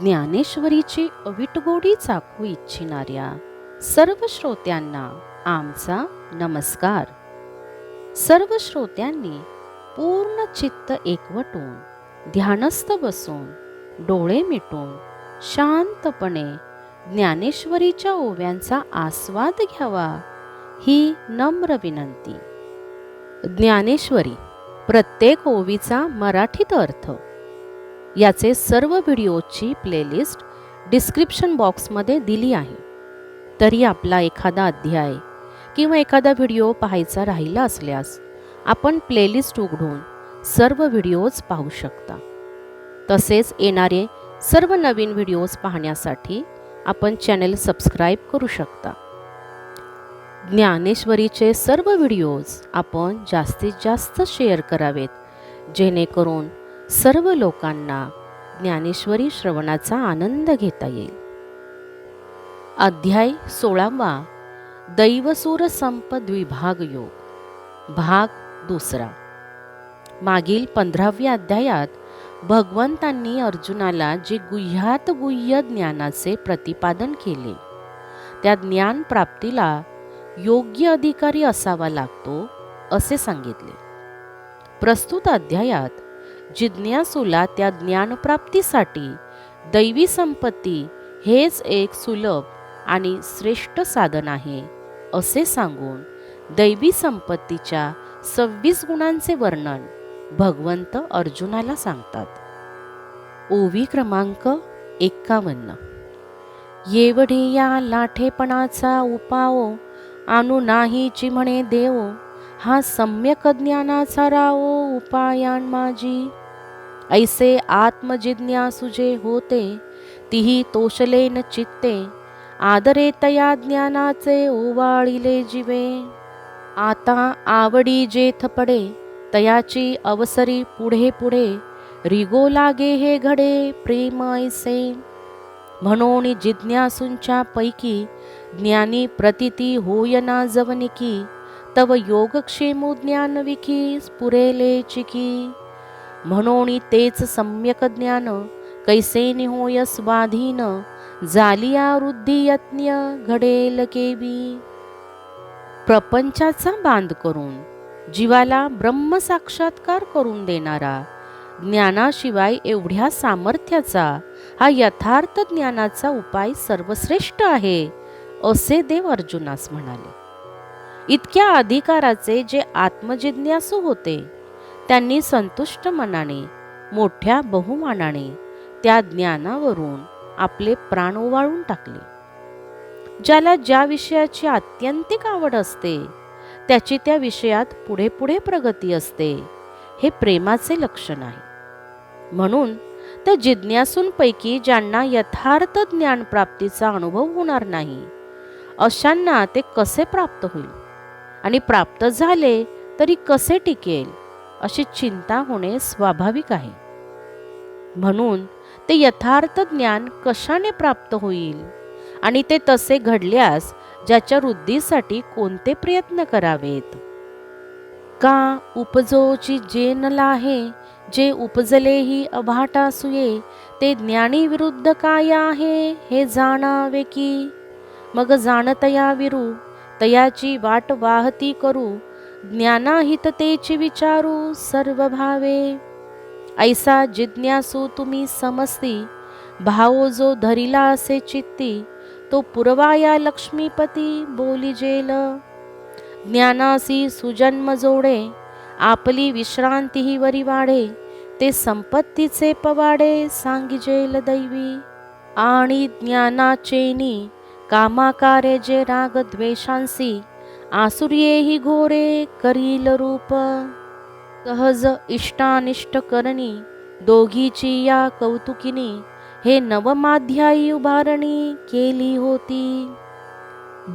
ज्ञानेश्वरीची अविटगोडी चाखू इच्छिणाऱ्या सर्व श्रोत्यांना आमचा नमस्कार. सर्व श्रोत्यांनी पूर्ण चित्त एकवटून ध्यानस्थ बसून डोळे मिटून शांतपणे ज्ञानेश्वरीच्या ओव्यांचा आस्वाद घ्यावा ही नम्र विनंती. ज्ञानेश्वरी प्रत्येक ओवीचा मराठीत अर्थ याचे सर्व व्हिडिओची प्लेलिस्ट डिस्क्रिप्शन बॉक्समध्ये दिली आहे. तरी आपला एखादा अध्याय किंवा एखादा व्हिडिओ पाहायचा राहिला असल्यास आपण प्लेलिस्ट उघडून सर्व व्हिडिओज पाहू शकता. तसेच येणारे सर्व नवीन व्हिडिओज पाहण्यासाठी आपण चॅनल सबस्क्राईब करू शकता. ज्ञानेश्वरीचे सर्व व्हिडिओज आपण जास्तीत जास्त शेअर करावेत जेणेकरून सर्व लोकांना ज्ञानेश्वरी श्रवणाचा आनंद घेता येईल. अध्याय 16वा दैवसूर संपद्विभाग योग भाग 2. मागील 15व्या अध्यायात भगवंतांनी अर्जुनाला जे गुह्यात गुह्य ज्ञानाचे प्रतिपादन केले त्या ज्ञान प्राप्तीला योग्य अधिकारी असावा लागतो असे सांगितले. प्रस्तुत अध्यायात जिज्ञासूला त्या ज्ञानप्राप्तीसाठी दैवी संपत्ती हेच एक सुलभ आणि श्रेष्ठ साधन आहे असे सांगून दैवी संपत्तीच्या 26 गुणांचे वर्णन भगवंत अर्जुनाला सांगतात. ओवी क्रमांक 51. येवढे या लाठेपणाचा उपाओ आणू नाहीची म्हणे देव, हा सम्यक ज्ञानाचा रावो उपायान माझी. ऐसे आत्मजिज्ञासुजे होते तिही तोषलेन चित्ते, आदरे तया ज्ञानाचे ओवाळिले जीवे. आता आवडी जेथ पडे तयाची अवसरी पुढे पुढे, रिगो लागे हे घडे प्रेम ऐसे. म्हणून जिज्ञासूंच्या पैकी ज्ञानी प्रतिती होयना जवनिकी, तव योगक्षेमो ज्ञानविकी पुरेले चिकी. म्हणून तेच सम्यक ज्ञान कैसे निहोय स्वाधीन, जालिया वृद्धी यज्ञ घडेल केवी. प्रपंचाचा बांध करून जीवाला ब्रह्मसाक्षात्कार करून देणारा ज्ञानाशिवाय एवढ्या सामर्थ्याचा हा यथार्थ ज्ञानाचा उपाय सर्वश्रेष्ठ आहे असे देव अर्जुनास म्हणाले. इतक्या अधिकाराचे जे आत्मजिज्ञासू होते त्यांनी संतुष्ट मनाने मोठ्या बहुमानाने त्या ज्ञानावरून आपले प्राण ओवाळून टाकले. ज्याला ज्या विषयाची आत्यंतिक आवड असते त्याची त्या विषयात पुढे पुढे प्रगती असते हे प्रेमाचे लक्षण आहे. म्हणून त्या जिज्ञासूंपैकी ज्यांना यथार्थ ज्ञानप्राप्तीचा अनुभव होणार नाही अशांना ते कसे प्राप्त होईल आणि प्राप्त झाले तरी कसे टिकेल अशी चिंता होणे स्वाभाविक आहे. म्हणून ते यथार्थ ज्ञान कशाने प्राप्त होईल आणि ते तसे घडल्यास ज्याच्या वृद्धीसाठी कोणते प्रयत्न करावेत. का उपजोची जे न लाहे, जे उपजलेही अभाटासुये, ते ज्ञानी विरुद्ध काय आहे हे जाणावे की. मग जाणतया विरू तयाची वाट वाहती करू, ज्ञानाहिततेची विचारू सर्व भावे. ऐसा जिज्ञासू तुम्ही समस्ती, भावो जो धरिला असे चित्ती, तो पुरवाया लक्ष्मीपती बोलिजेल. ज्ञानासी सुजन्म जोडे, आपली विश्रांतीही वरी वाढे, ते संपत्तीचे पवाडे सांगिजेल दैवी. आणि ज्ञानाचेनी कामाकारे जे राग द्वेषांसी, आसुर्येही घोरे करील रूप. सहज इष्टानिष्ट करणी दोघीची या कौतुकिनी, हे नवमाध्यायी उभारणी केली होती.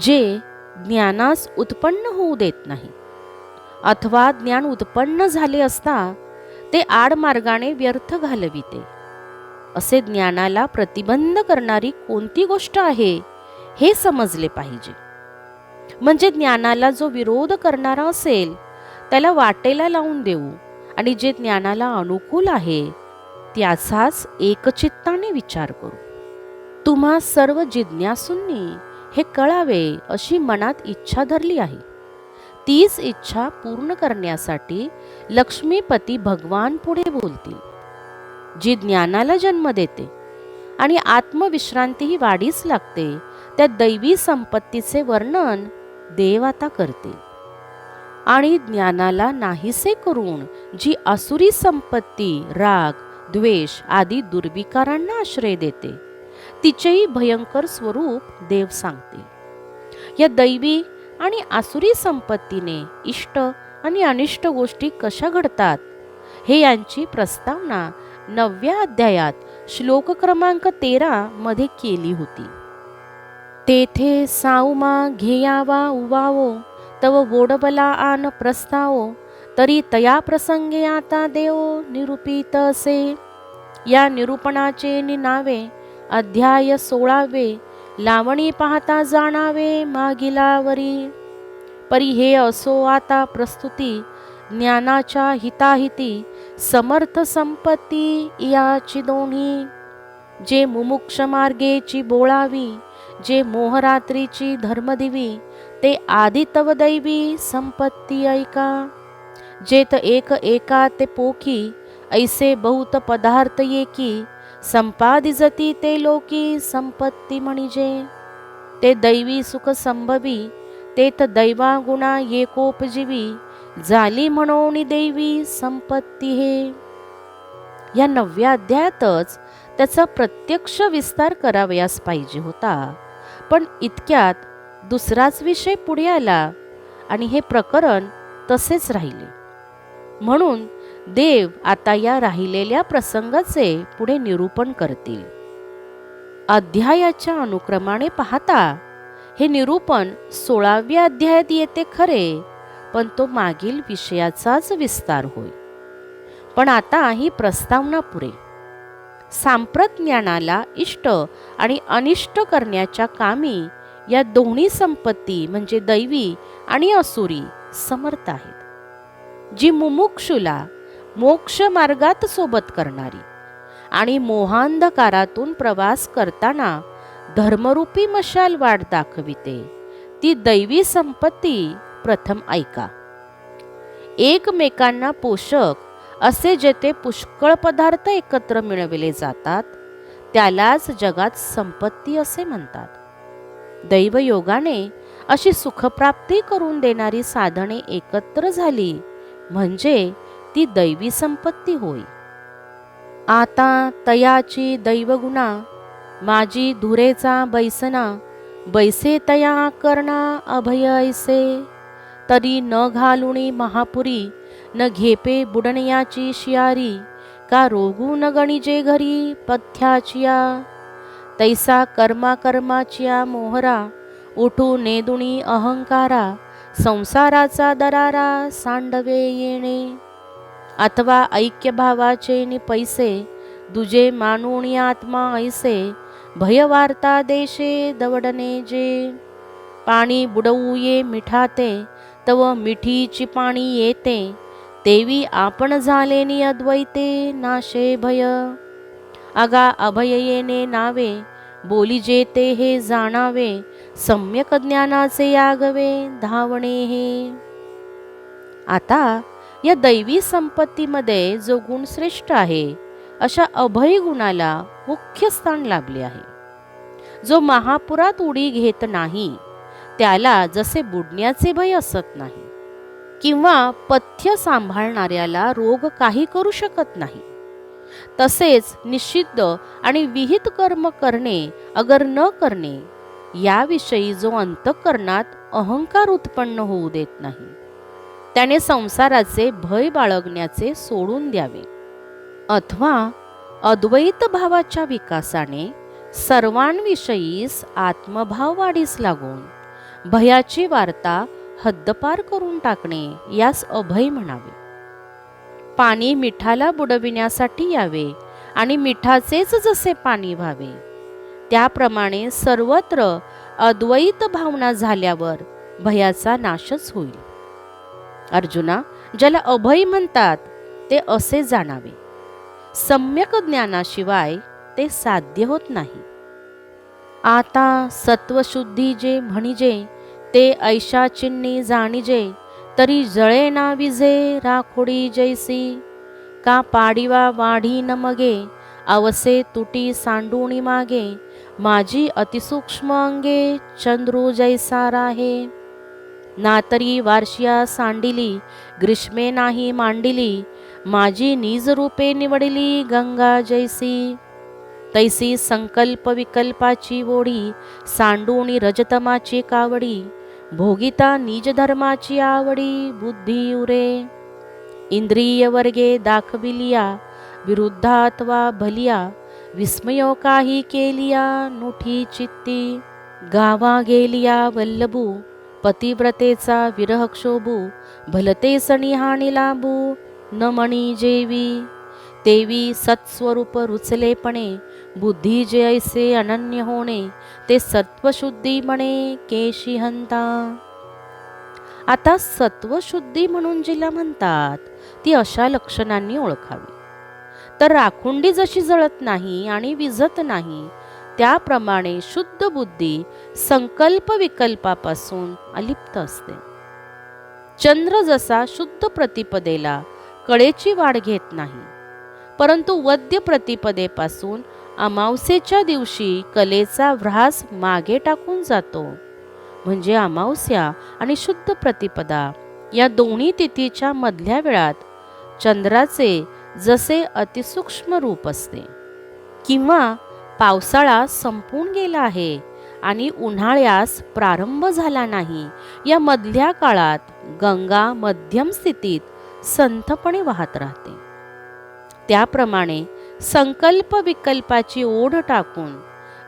जे ज्ञानास उत्पन्न होऊ देत नाही अथवा ज्ञान उत्पन्न झाले असता ते आडमार्गाने व्यर्थ घालविते असे ज्ञानाला प्रतिबंध करणारी कोणती गोष्ट आहे हे समजले पाहिजे. म्हणजे ज्ञानाला जो विरोध करणारा असेल त्याला वाटेला लावून देऊ आणि जे ज्ञानाला अनुकूल आहे त्याचाच एकचित्ताने विचार करू. तुम्हा सर्व जिज्ञासूंनी हे कळावे अशी मनात इच्छा धरली आहे. तीच इच्छा पूर्ण करण्यासाठी लक्ष्मीपती भगवान पुढे बोलतील, जी ज्ञानाला जन्म देते आणि आत्मविश्रांतीही वाढीस लागते. त्या दैवी संपत्तीचे वर्णन देव आता करतील. आणि ज्ञानाला नाहीसे करून जी आसुरी संपत्ती राग, द्वेष आदी दुर्विकारांना आश्रय देते, तिचेही भयंकर स्वरूप देव सांगतील. या दैवी आणि आसुरी संपत्तीने इष्ट आणि अनिष्ट गोष्टी कशा घडतात, हे यांची प्रस्तावना 9व्या अध्यायात श्लोक क्रमांक 13 मध्ये केली होती. तेथे साऊमा घेयावा उवावो तव वोडबला आन प्रस्तावो, तरी तया प्रसंगे आता देव निरूपित असे. या निरूपणाचे नावे अध्याय 16वे. लावणी पाहता जाणावे मागिलावरी. परी हे असो आता प्रस्तुती, ज्ञानाच्या हिताहिती समर्थ संपत्ती याची दोन्ही. जे मुमुक्ष मार्गेची बोळावी, जे मोहरात्रीची धर्मदिवी, ते आदि तव दैवी संपत्ती ऐका. जेत एक एका ते पोखी, ऐसे बहुत पदार्थ येकी, संपादिजती ते लोकी संपत्ती म्हणजे. ते दैवी सुख संभवी, तेथ दैवागुणा येकोपजीवी, झाली म्हणून दैवी संपत्ती हे. या 9व्या अध्यायातच त्याचा प्रत्यक्ष विस्तार करावयास पाहिजे होता, पण इतक्यात दुसराच विषय पुढे आला आणि हे प्रकरण तसेच राहिले. म्हणून देव आता या राहिलेल्या प्रसंगाचे पुढे निरूपण करतील. अध्यायाच्या अनुक्रमाने पाहता हे निरूपण 16व्या अध्यायात येते खरे, पण तो मागील विषयाचाच विस्तार होय. पण आता ही प्रस्तावना पुरे. सांप्रत ज्ञानाला इष्ट आणि अनिष्ट करण्याच्या कामी या दोन्ही संपत्ती म्हणजे दैवी आणि असुरी समर्थ आहेत. जी मुमुक्षुला मोक्ष मार्गात सोबत करणारी आणि मोहांधकारातून प्रवास करताना धर्मरूपी मशाल वाट दाखविते, ती दैवी संपत्ती प्रथम ऐका. एकमेकांना पोषक असे जेथे पुष्कळ पदार्थ एकत्र मिळविले जातात, त्यालाच जगात संपत्ती असे म्हणतात. दैवयोगाने अशी सुखप्राप्ती करून देणारी साधने एकत्र झाली म्हणजे ती दैवी संपत्ती होय. आता तयाची दैवगुणा, माझी धुरेचा बैसना, बैसे तया करना अभय ऐसे. तरी न घालुणी महापुरी, न घेपे बुडण्याची शियारी, का रोगू न गणिजे घरी पथ्याचिया. तैसा कर्मा कर्माचिया मोहरा, उठू नेदुणी अहंकारा, संसाराचा दरारा सांडवे येणे. अथवा ऐक्य भावाचे नि पैसे, दुजे मानुणी आत्मा ऐसे, भयवार्ता देशे दवडणे जे. पाणी बुडवू ये मिठाते, तव मिठीची पाणी येते, तेवी आपण झाले नि अद्वैते नाशे भय. अगा अभय येणे नावे, बोली जेते हे जाणावे, सम्यक ज्ञानाचे यागवे धावणे हे. आता या दैवी संपत्तीमध्ये जो गुण श्रेष्ठ आहे, अशा अभय गुणाला मुख्य स्थान लाभले आहे. जो महापुरात उडी घेत नाही, त्याला जसे बुडण्याचे भय असत नाही, किंवा पथ्य सांभाळणाऱ्याला रोग काही करू शकत नाही, तसेच निषिद्ध आणि विहित कर्म करणे अगर न करणे याविषयी जो अंतःकरणात अहंकार उत्पन्न होऊ देत नाही, त्याने संसाराचे भय बाळगण्याचे सोडून द्यावे. अथवा अद्वैत भावाच्या विकासाने सर्वांविषयीस आत्मभाव वाढीस लागून भयाची वार्ता हद्दपार करून टाकणे यास अभय म्हणावे. पाणी मिठाला बुडविण्यासाठी यावे आणि मिठाचेच जसे पाणी व्हावे, त्याप्रमाणे सर्वत्र अद्वैत भावना झाल्यावर भयाचा नाशच होईल. अर्जुना, ज्याला अभय म्हणतात ते असे जाणावे. सम्यक ज्ञानाशिवाय ते साध्य होत नाही. आता सत्वशुद्धी जे म्हणिजे, ते ऐशा चिन्नी जाणिजे, तरी जळे ना विझे राखोडी जैसी. का पाडिवा वाढी न मगे, अवसे तुटी सांडूणी मागे, माझी अतिसूक्ष्म अंगे चंद्रू जैसा राहे. नातरी वार्षिया सांडिली, ग्रीष्मे नाही मांडिली, माझी निज रूपे निवडली गंगा जैसी. तैसी संकल्प विकल्पाची ओढी, सांडूणी रजतमाची कावडी, भोगिता निज धर्माची आवडी बुद्धी उरे. इंद्रिय वर्गे दाखविलिया, विरुद्धात्वा भलिया, विस्मयो काही केलिया नुठी चित्ती. गावा गेलिया वल्लभू, पतिव्रतेचा विरह क्षोभू, भलते सणी हानी लाभू न मणी जेवी. तेवी सत्स्वरूप रुचलेपणे, बुद्धी जे ऐसे अनन्य होणे, ते सत्वशुद्धी म्हणे केशी हंता. आता सत्वशुद्धी म्हणून जिला म्हणतात, ती अशा लक्षणांनी ओळखावी. तर राखुंडी जशी जळत नाही आणि विझत नाही, त्याप्रमाणे शुद्ध बुद्धी संकल्प विकल्पापासून अलिप्त असते. चंद्र जसा शुद्ध प्रतिपदेला कळेची वाढ घेत नाही, परंतु वद्य प्रतिपदेपासून अमावस्येच्या दिवशी कलेचा व्रास मागे टाकून जातो. म्हणजे अमावस्या आणि शुद्ध प्रतिपदा या दोन्ही तिथीच्या मधल्या वेळात चंद्राचे जसे अतिसूक्ष्म रूप असते, किंवा पावसाळा संपून गेला आहे आणि उन्हाळ्यास प्रारंभ झाला नाही, या मधल्या काळात गंगा मध्यम स्थितीत संथपणे वाहत राहते. त्याप्रमाणे संकल्प विकल्पाची ओढ टाकून,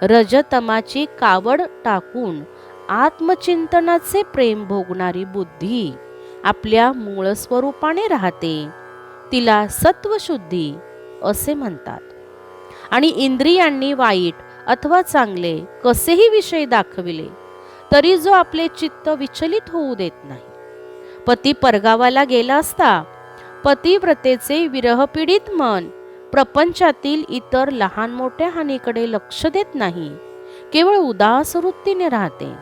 रजतमाची कावड टाकून आत्मचिंतनाचे प्रेम भोगणारी बुद्धी आपल्या मूळ स्वरूपाने राहते. तिला सत्वशुद्धी असे म्हणतात. आणि इंद्रियांनी वाईट अथवा चांगले कसेही विषय दाखविले तरी जो आपले चित्त विचलित होऊ देत नाही. पती परगावाला गेला असता पतिव्रतेचे विरहपीडित मन प्रपंचातील इतर लहान मोठ्या हानीकडे लक्ष देत नाही, केवळ उदास वृत्तीने राहते.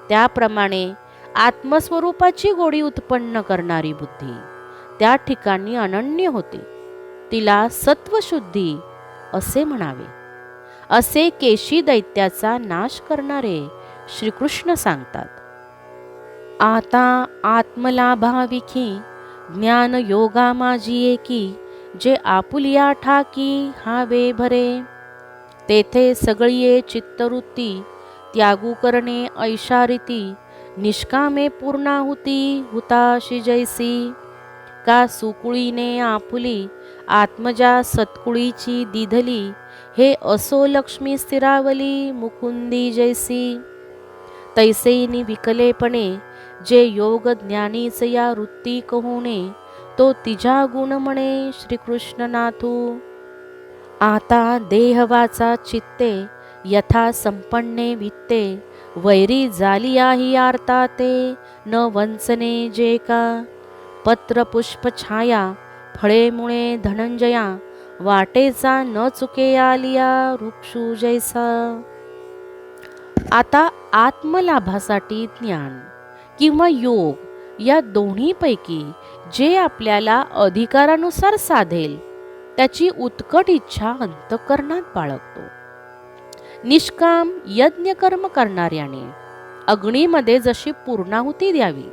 त्याप्रमाणे आत्मस्वरूपाची गोडी उत्पन्न करणारी बुद्धी त्या ठिकाणी अनन्य होते. तिला सत्वशुद्धी असे म्हणावे, असे केशी दैत्याचा नाश करणारे श्रीकृष्ण सांगतात. आता आत्मलाभाविखी ज्ञान योगा माझी एकी, जे आपुलिया ठाकी हावे भरे. तेथे सगळीये चित्तवृत्ती, त्यागू करणे ऐशारिती, निष्कामे पूर्णाहुती हुताशी जैसी. का सुकुळीने आपुली, आत्मजा सत्कुळीची दिधली, हे असो लक्ष्मी स्थिरावली मुकुंदी जैसी. तैसेनी विकलेपणे, जे योग ज्ञानीच या वृत्ती कहोणे, तो तिजा गुण म्हणे श्रीकृष्णनाथू. आता देहवाचा चित्ते, यथा संपन्ने वित्ते, वैरी जालिया ही आर्ता ते, न वंचने जे का. पत्र पुष्प छाया, फळे मुळे धनंजया, वाटेचा न चुके आलिया वृक्षू जैसा. आता आत्मलाभासाठी ज्ञान किंवा योग या दोन्हीपैकी जे आपल्याला अधिकारानुसार साधेल त्याची उत्कट इच्छा अंतःकरणात बाळगतो. निष्काम यज्ञ कर्म करणाऱ्याने अग्नीमध्ये जशी पूर्णाहुती द्यावी,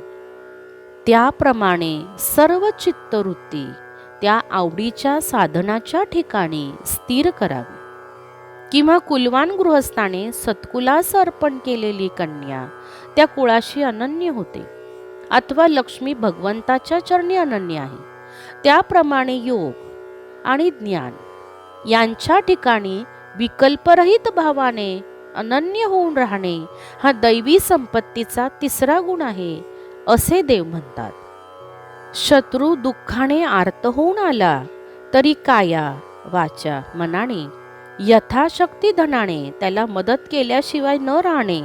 त्याप्रमाणे सर्व चित्तवृत्ती त्या आवडीच्या साधनाच्या ठिकाणी स्थिर करावी. किंवा कुलवान गृहस्थाने सत्कुलास अर्पण केलेली कन्या त्या कुळाशी अनन्य होते, अथवा लक्ष्मी भगवंताच्या चरणी अनन्य आहे. त्याप्रमाणे योग आणि ज्ञान यांच्या ठिकाणी विकल्परहित भावाने अनन्य होऊन राहणे हा दैवी संपत्तीचा तिसरा गुण आहे असे देव म्हणतात. शत्रू दुःखाने आर्त होऊन आला तरी काया वाचा मनाने यथाशक्ती धनाने त्याला मदत केल्याशिवाय न राहणे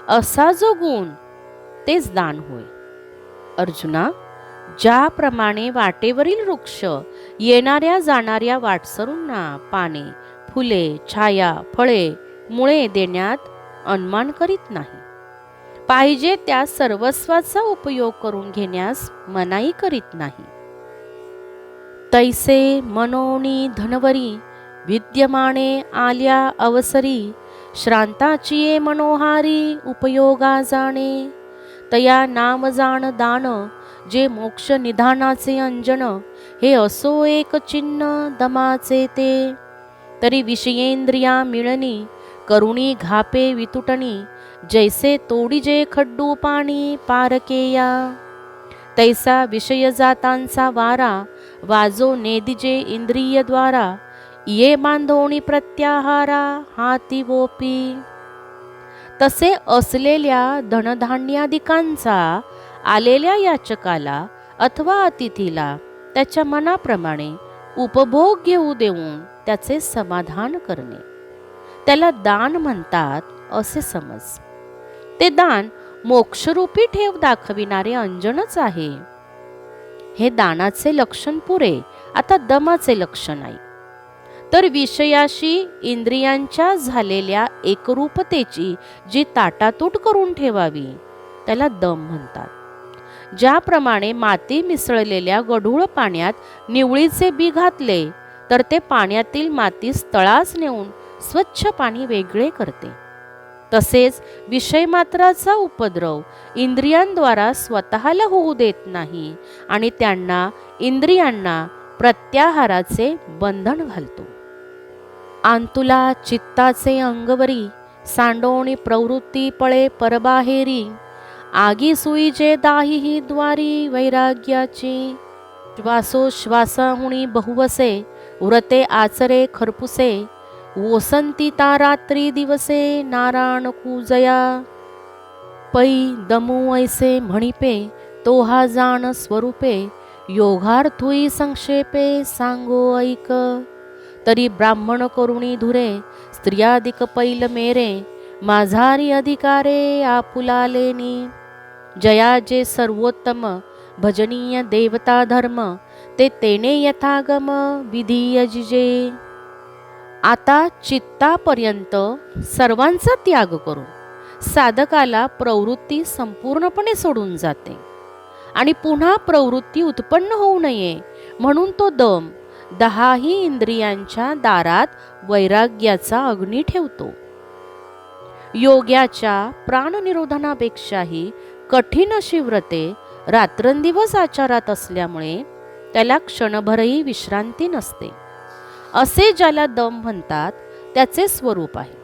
असा जो गुण तेच दान होय. अर्जुना, ज्याप्रमाणे वाटेवरील वृक्ष येणाऱ्या जाणाऱ्या वाटसरूंना पाने, फुले, छाया, फळे मुळे देण्यात अनमान करीत नाही. पाहिजे त्या सर्वस्वाचा उपयोग करून घेण्यास मनाई करीत नाही. तैसे मनोनी धनवरी विद्यमाने आल्या अवसरी श्रांताचिये मनोहारी उपयोगा जाणे. तया नाम जाण दान जे मोक्ष निधानाचे अंजन हे असो एक चिन्ह दमाचे ते. तरी विषयेंद्रिया मिळणी करुणी घापे वितुटणी जैसे तोडीजे खड्डू पाणी पारकेया. तैसा विषय जातांचा वारा वाजो नेदिजे इंद्रिय द्वारा ये बांधोणी प्रत्याहारा हाती वोपी. तसे असलेल्या धनधान्यादिकांचा आलेल्या याचकाला अथवा अतिथीला त्याच्या मनाप्रमाणे उपभोग घेऊ देऊन त्याचे समाधान करणे, त्याला दान म्हणतात असे समज. ते दान मोक्षरूपी ठेव दाखविणारे अंजनच आहे. हे दानाचे लक्षण पुरे. आता दमाचे लक्षण नाही. तर विषयाशी इंद्रियांच्या झालेल्या एकरूपतेची जी ताटातूट करून ठेवावी त्याला दम म्हणतात. ज्याप्रमाणे माती मिसळलेल्या गढूळ पाण्यात निवळीचे बी घातले तर ते पाण्यातील मातीस तळास नेऊन स्वच्छ पाणी वेगळे करते, तसेच विषयमात्राचा उपद्रव इंद्रियांद्वारा स्वतःला होऊ देत नाही आणि त्यांना इंद्रियांना प्रत्याहाराचे बंधन घालतो. आंतुला चित्ताचे अंगवरी सांडोणी प्रवृत्ती पळे परबाहेरी आगी सुई जे दाही ही द्वारी वैराग्याची. श्वासोश्वासाहुणी बहुवसे व्रते आचरे खरपुसे वसंती रात्री दिवसे नारायण कुजया. पै दमू ऐसे म्हणिपे तो हा जाण स्वरूपे योगार्थुई संक्षेपे सांगो ऐक. तरी ब्राह्मण करुणी धुरे स्त्रियादिक पैल मेरे माझारी अधिकारे आपुलालेनी. जया जे सर्वोत्तम भजनीय देवता धर्म ते तेने यथागम विधीय जिजे. आता चित्तापर्यंत सर्वांचा त्याग करून साधकाला प्रवृत्ती संपूर्णपणे सोडून जाते आणि पुन्हा प्रवृत्ती उत्पन्न होऊ नये म्हणून तो दम 10 इंद्रियांच्या दारात वैराग्याचा अग्नी ठेवतो. योग्याच्या प्राणनिरोधनापेक्षाही कठीण अशी व्रते रात्रंदिवस आचारात असल्यामुळे त्याला क्षणभरही विश्रांती नसते. असे ज्याला दम म्हणतात त्याचे स्वरूप आहे.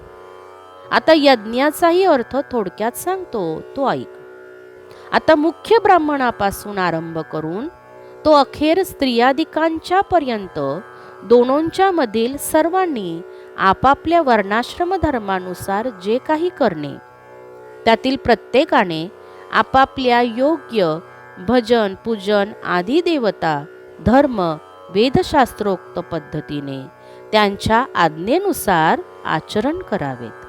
आता यज्ञाचाही अर्थ थोडक्यात सांगतो, तो ऐक. आता मुख्य ब्राह्मणापासून आरंभ करून तो अखेर स्त्रियादिकांच्या पर्यंत दोनोंच्या मधील सर्वांनी आपापल्या वर्णाश्रम धर्मानुसार जे काही करणे त्यातील प्रत्येकाने आपापल्या योग्य भजन पूजन आदी देवता धर्म वेदशास्त्रोक्त पद्धतीने त्यांच्या आज्ञेनुसार आचरण करावेत.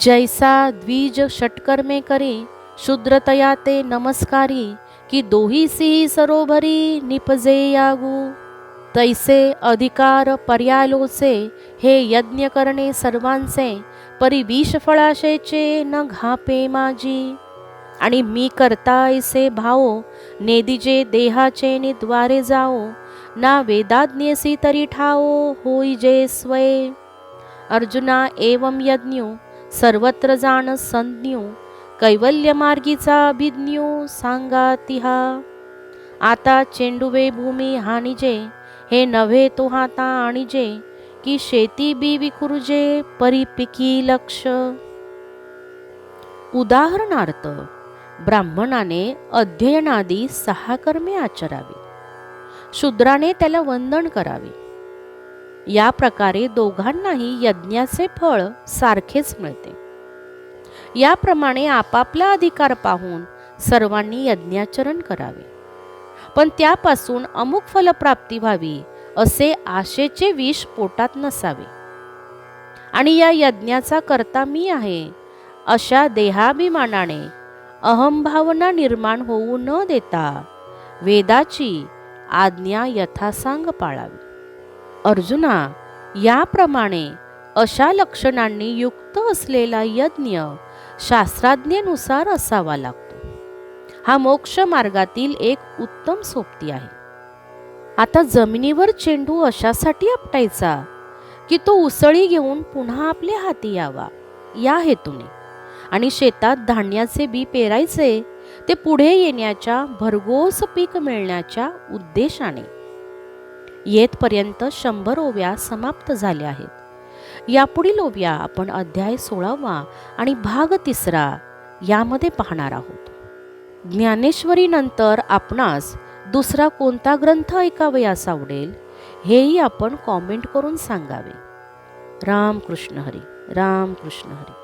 जैसा द्विज षटकर्मे करे शूद्रतया ते नमस्कारी की दोहीसी सरोभरी निपजे यागू. तैसे अधिकार पर्यालोचे हे यज्ञ करणे सर्वांचे परी विष फळाशेचे न घापे माझी. आणि मी करता ऐसे भावो नेदिजे देहाचे निद्वारे जाओ ना वेदाज्ञेसी तरी ठाओ होई जे स्वये. अर्जुना एवं यज्ञो सर्वत्र जाण संज्ञो कैवल्य मार्गीचा अभिज्ञो सांगा तिहा. आता चेंडुवे भूमी हानिजे हे नव्हे तो हाता आणिजे की शेती बी विखुरुजे परिपिकी लक्ष. उदाहरणार्थ ब्राह्मणाने अध्ययनादी 6 कर्मे आचरावी, शूद्राने त्याला वंदन करावे. या प्रकारे दोघांनाही यज्ञाचे फळ सारखेच मिळते. याप्रमाणे आपापला अधिकार पाहून सर्वांनी यज्ञाचरण करावे, पण त्यापासून अमुक फलप्राप्ती व्हावी असे आशेचे विष पोटात नसावे. आणि या यज्ञाचा कर्ता मी आहे अशा देहाभिमानाने अहंभावना निर्माण होऊ न देता वेदाची आज्ञा यथासांग पाळावी. अर्जुना, याप्रमाणे अशा लक्षणांनी युक्त असलेला यज्ञ शास्त्राज्ञेनुसार असावा लागतो. हा मोक्ष मार्गातील एक उत्तम सोबती आहे. आता जमिनीवर चेंडू अशासाठी आपटायचा की तो उसळी घेऊन पुन्हा आपल्या हाती यावा, या हेतूने. आणि शेतात धान्याचे बी पेरायचे ते पुढे येण्याच्या, भरघोस पीक मिळण्याच्या उद्देशाने. येथपर्यंत 100 ओव्या समाप्त झाल्या आहेत. यापुढील ओव्या आपण अध्याय 16 आणि भाग 3 यामध्ये पाहणार आहोत. ज्ञानेश्वरी नंतर आपणास दुसरा कोणता ग्रंथ ऐकावयास आवडेल हेही आपण कॉमेंट करून सांगावे. राम कृष्ण हरी. राम कृष्ण हरी.